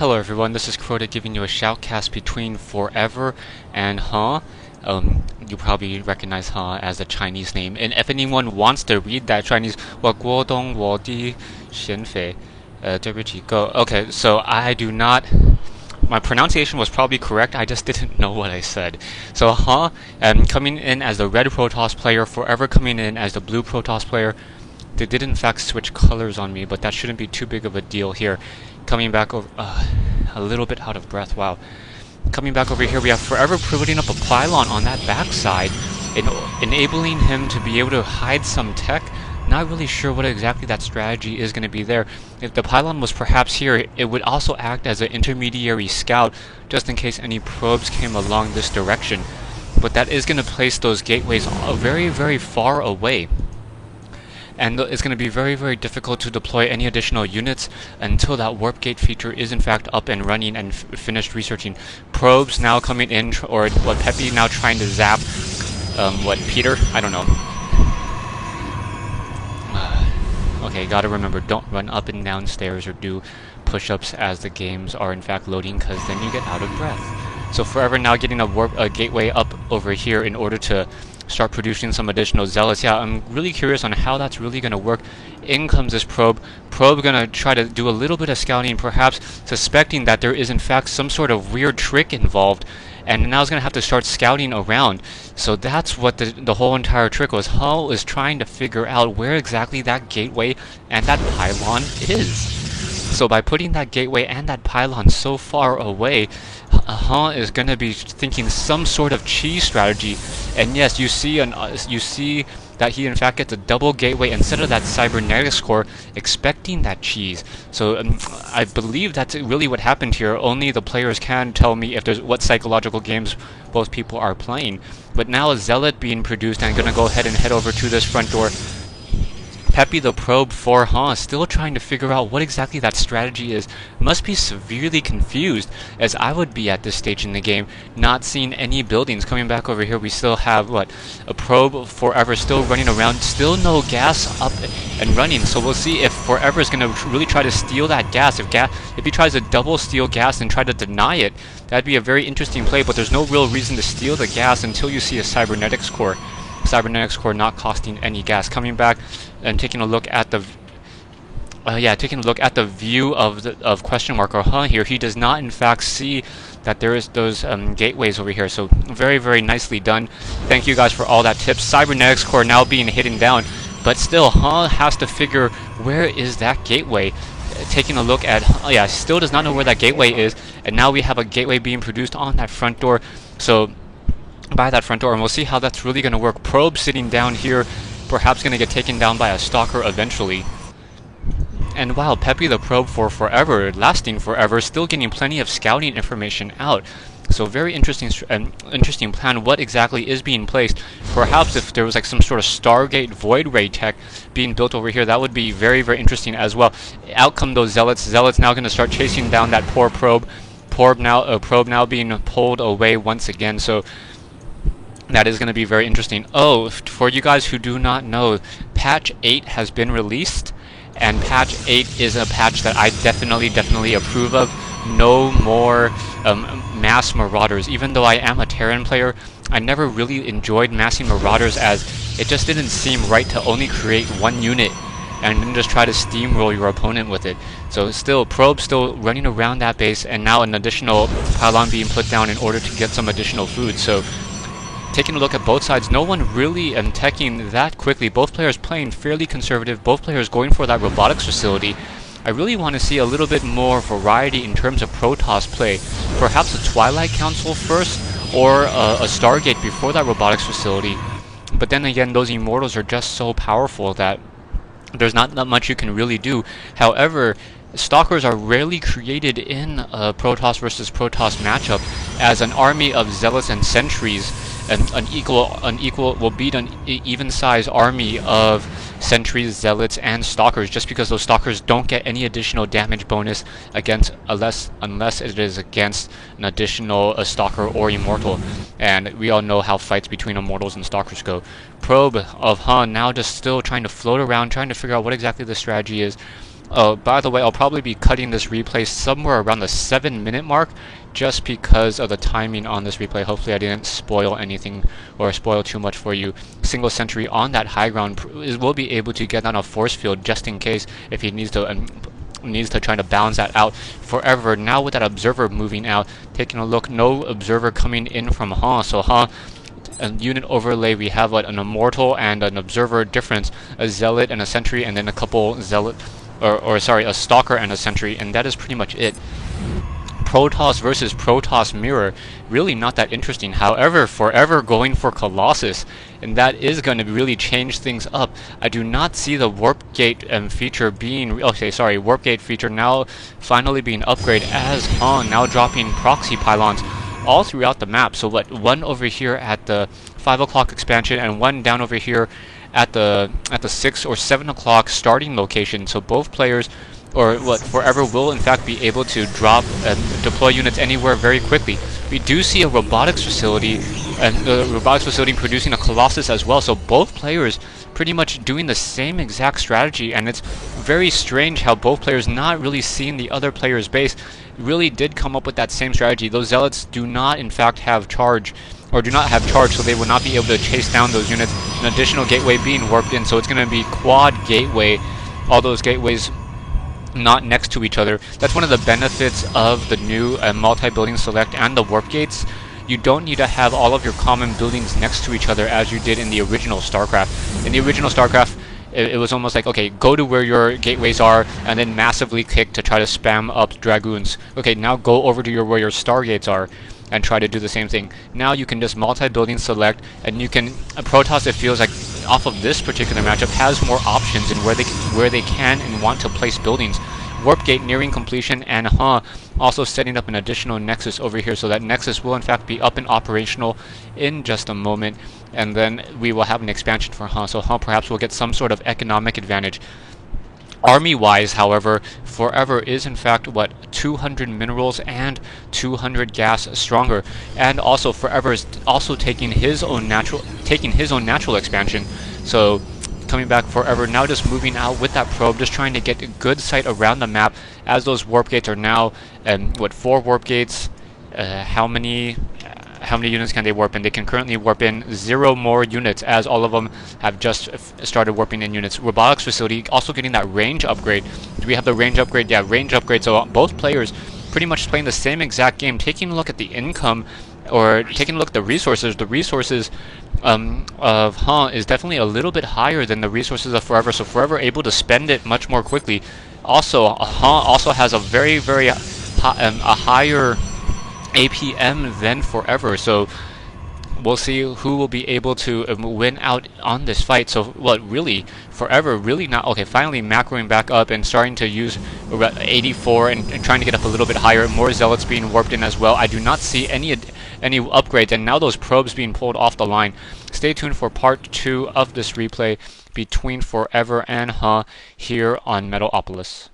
Hello everyone, this is Crota giving you a shoutcast between Forever and Huh. You probably recognize Huh as a Chinese name, and if anyone wants to read that Chinese, 我国东我的贤妃, 对不起, go. Okay, so I do not. My pronunciation was probably correct, I just didn't know what I said. So Huh, coming in as the red Protoss player, Forever coming in as the blue Protoss player. They did in fact switch colors on me, but that shouldn't be too big of a deal here. Coming back over, a little bit out of breath, wow. Coming back over here, we have Forever putting up a pylon on that backside, enabling him to be able to hide some tech. Not really sure what exactly that strategy is going to be there. If the pylon was perhaps here, it would also act as an intermediary scout, just in case any probes came along this direction. But that is going to place those gateways very, very far away. And it's going to be very, very difficult to deploy any additional units until that warp gate feature is in fact up and running and finished researching. Probes now coming in, or what, Peppy now trying to zap, Peter? I don't know. Okay, gotta remember, don't run up and down stairs or do push-ups as the games are in fact loading, because then you get out of breath. So Forever now getting a gateway up over here in order to start producing some additional zealots. Yeah, I'm really curious on how that's really going to work. In comes this probe. Probe going to try to do a little bit of scouting, perhaps suspecting that there is in fact some sort of weird trick involved, and now it's going to have to start scouting around. So that's what the whole entire trick was. Hull is trying to figure out where exactly that gateway and that pylon is. So by putting that gateway and that pylon so far away, Huh is going to be thinking some sort of cheese strategy. And yes, you see that he in fact gets a double gateway instead of that cybernetics core, expecting that cheese. So I believe that's really what happened here. Only the players can tell me if there's what psychological games both people are playing. But now a zealot being produced, and I'm going to go ahead and head over to this front door. Peppy the probe for Huh still trying to figure out what exactly that strategy is. Must be severely confused, as I would be at this stage in the game, not seeing any buildings. Coming back over here, we still have a probe Forever still running around, still no gas up and running. So we'll see if Forever is going to really try to steal that gas. If he tries to double steal gas and try to deny it, that'd be a very interesting play. But there's no real reason to steal the gas until you see a cybernetics core. Cybernetics core not costing any gas. Coming back and taking a look at the view of question mark or Huh here, he does not in fact see that there is those gateways over here. So very, very nicely done. Thank you guys for all that tips. Cybernetics core now being hidden down, but still Huh has to figure where is that gateway. Taking a look at, still does not know where that gateway is, and now we have a gateway being produced on that front door. So by that front door, and we'll see how that's really going to work. Probe sitting down here, perhaps going to get taken down by a stalker eventually. And wow, Peppy the probe for Forever, lasting forever, still getting plenty of scouting information out. So very interesting plan. What exactly is being placed? Perhaps if there was like some sort of Stargate Void Ray tech being built over here, that would be very, very interesting as well. Out come those zealots. Zealots now going to start chasing down that poor probe. Probe now being pulled away once again. So that is going to be very interesting. Oh, for you guys who do not know, patch 8 has been released, and patch 8 is a patch that I definitely approve of. No more mass marauders. Even though I am a Terran player, I never really enjoyed massing marauders, as it just didn't seem right to only create one unit and then just try to steamroll your opponent with it. So still, probe still running around that base, and now an additional pylon being put down in order to get some additional food. So taking a look at both sides, no one really teching that quickly. Both players playing fairly conservative, both players going for that robotics facility. I really want to see a little bit more variety in terms of Protoss play. Perhaps a Twilight Council first, or a Stargate before that robotics facility. But then again, those Immortals are just so powerful that there's not that much you can really do. However, Stalkers are rarely created in a Protoss versus Protoss matchup, as an army of Zealots and Sentries, an even size army of Sentries, Zealots, and Stalkers, just because those Stalkers don't get any additional damage bonus against unless it is against an additional Stalker or Immortal. And we all know how fights between Immortals and Stalkers go. Probe of Huh now just still trying to float around, trying to figure out what exactly the strategy is. Oh, by the way, I'll probably be cutting this replay somewhere around the 7-minute mark just because of the timing on this replay. Hopefully I didn't spoil anything or spoil too much for you. Single sentry on that high ground will be able to get on a force field just in case if he needs to try to balance that out. Forever, now with that observer moving out, taking a look, no observer coming in from Han, so Han, a unit overlay, we have an immortal and an observer difference, a zealot and a sentry, and then a couple zealot, or sorry, a stalker and a sentry, and that is pretty much it. Protoss versus Protoss mirror, really not that interesting. However, Forever going for Colossus, and that is going to really change things up. I do not see the warp gate feature being, warp gate feature now finally being upgraded, as Han now dropping proxy pylons all throughout the map. So what, one over here at the 5 o'clock expansion and one down over here at the 6 or 7 o'clock starting location. So both players, or what, Forever will in fact be able to drop and deploy units anywhere very quickly. We do see a robotics facility, and the robotics facility producing a Colossus as well, so both players pretty much doing the same exact strategy, and it's very strange how both players, not really seeing the other player's base, really did come up with that same strategy. Those zealots do not in fact have charge, or do not have charge, so they will not be able to chase down those units. An additional gateway being warped in, so it's going to be quad gateway, all those gateways not next to each other. That's one of the benefits of the new multi-building select and the warp gates. You don't need to have all of your common buildings next to each other as you did in the original StarCraft. In the original StarCraft, it was almost like, okay, go to where your gateways are and then massively click to try to spam up Dragoons. Okay, now go over to where your Stargates are and try to do the same thing. Now you can just multi-building select, and you can, Protoss, it feels like, off of this particular matchup, has more options in where they can and want to place buildings. Warp gate nearing completion, and also setting up an additional Nexus over here, so that Nexus will in fact be up and operational in just a moment, and then we will have an expansion for so perhaps will get some sort of economic advantage. Army-wise, however, Forever is in fact, what, 200 minerals and 200 gas stronger, and also Forever is also taking his own natural expansion. So coming back, Forever now just moving out with that probe, just trying to get a good sight around the map, as those warp gates are now, 4 warp gates. How many units can they warp in? They can currently warp in 0 more units, as all of them have just started warping in units. Robotics facility also getting that range upgrade. Do we have the range upgrade? Yeah, range upgrade. So both players pretty much playing the same exact game. Taking a look at the income, or taking a look at the resources. The resources of Han is definitely a little bit higher than the resources of Forever, so Forever able to spend it much more quickly. Also, Han also has a very, very a higher APM than Forever, so we'll see who will be able to win out on this fight. So what, really, Forever really not, okay, finally macroing back up and starting to use 84 and trying to get up a little bit higher. More zealots being warped in as well. I do not see any upgrades, and now those probes being pulled off the line. Stay tuned for part 2 of this replay between Forever and here on Metalopolis.